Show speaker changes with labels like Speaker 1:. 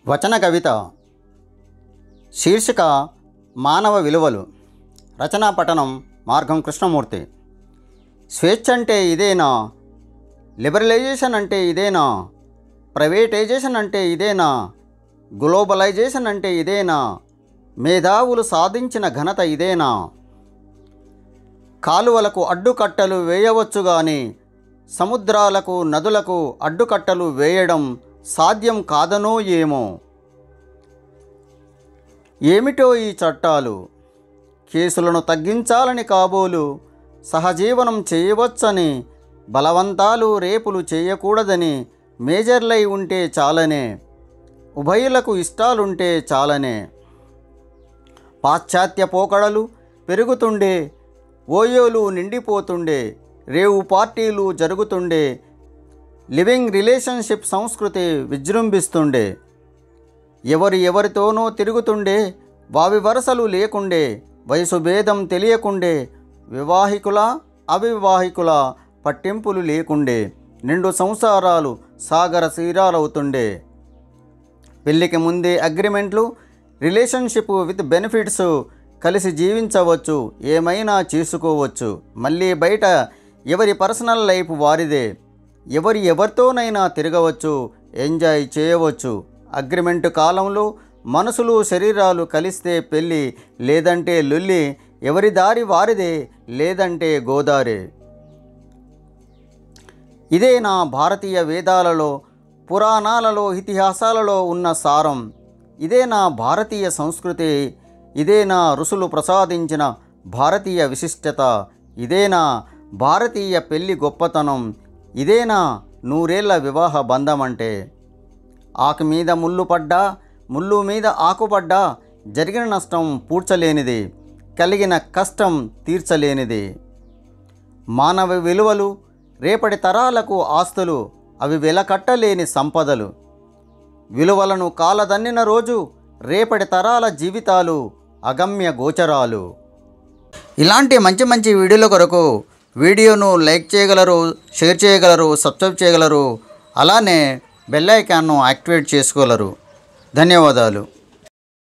Speaker 1: వచన కవిత శీర్షిక మానవ విలువలు. రచనా పఠనం మార్గం కృష్ణమూర్తి. స్వేచ్ఛ అంటే ఇదేనా? లిబరలైజేషన్ అంటే ఇదేనా? ప్రైవేటైజేషన్ అంటే ఇదేనా? గ్లోబలైజేషన్ అంటే ఇదేనా? మేధావులు సాధించిన ఘనత ఇదేనా? కాలువలకు అడ్డుకట్టలు వేయవచ్చు గాని సముద్రాలకు నదులకు అడ్డుకట్టలు వేయడం సాధ్యం కాదనో ఏమో. ఏమిటో ఈ చట్టాలు? కేసులను తగ్గించాలని కాబోలు, సహజీవనం చేయవచ్చని, బలవంతాలు రేపులు చేయకూడదని, మేజర్లై ఉంటే చాలనే, ఉభయులకు ఇష్టాలుంటే చాలనే. పాశ్చాత్య పోకడలు పెరుగుతుండే, ఓయోలు నిండిపోతుండే, రేవు పార్టీలు జరుగుతుండే, లివింగ్ రిలేషన్షిప్ సంస్కృతి విజృంభిస్తుండే, ఎవరితోనో తిరుగుతుండే, వావి వరసలు లేకుండే, వయసు భేదం తెలియకుండే, వివాహికుల అవివాహికుల పట్టింపులు లేకుండే, నిండు సంసారాలు సాగర తీరాలవుతుండే. పెళ్ళికి ముందే అగ్రిమెంట్లు, రిలేషన్షిప్ విత్ బెనిఫిట్స్, కలిసి జీవించవచ్చు, ఏమైనా చేసుకోవచ్చు, మళ్ళీ బయట ఎవరి పర్సనల్ లైఫ్ వారిదే, ఎవరితోనైనా తిరగవచ్చు, ఎంజాయ్ చేయవచ్చు. అగ్రిమెంట్ కాలంలో మనసులు శరీరాలు కలిస్తే పెళ్ళి, లేదంటే లొల్లి, ఎవరి దారి వారిదే, లేదంటే గోదారే. ఇదే నా భారతీయ వేదాలలో, పురాణాలలో, ఇతిహాసాలలో ఉన్న సారం. ఇదే నా భారతీయ సంస్కృతి. ఇదే నా ఋషులు ప్రసాదించిన భారతీయ విశిష్టత. ఇదేనా భారతీయ పెళ్లి గొప్పతనం. ఇదేనా నూరేళ్ల వివాహ బంధం అంటే. ఆకు మీద ముళ్ళు పడ్డా, ముళ్ళు మీద ఆకు పడ్డా, జరిగిన నష్టం పూడ్చలేనిది, కలిగిన కష్టం తీర్చలేనిది. మానవ విలువలు రేపటి తరాలకు ఆస్తులు, అవి వెలకట్టలేని సంపదలు. విలువలను కాలదన్నిన రోజు రేపటి తరాల జీవితాలు అగమ్య గోచరాలు. ఇలాంటి మంచి మంచి వీడియోల కొరకు వీడియోను లైక్ చేయగలరు, షేర్ చేయగలరు, సబ్స్క్రైబ్ చేయగలరు, అలానే బెల్ ఐకాన్ను యాక్టివేట్ చేసుకోగలరు. ధన్యవాదాలు.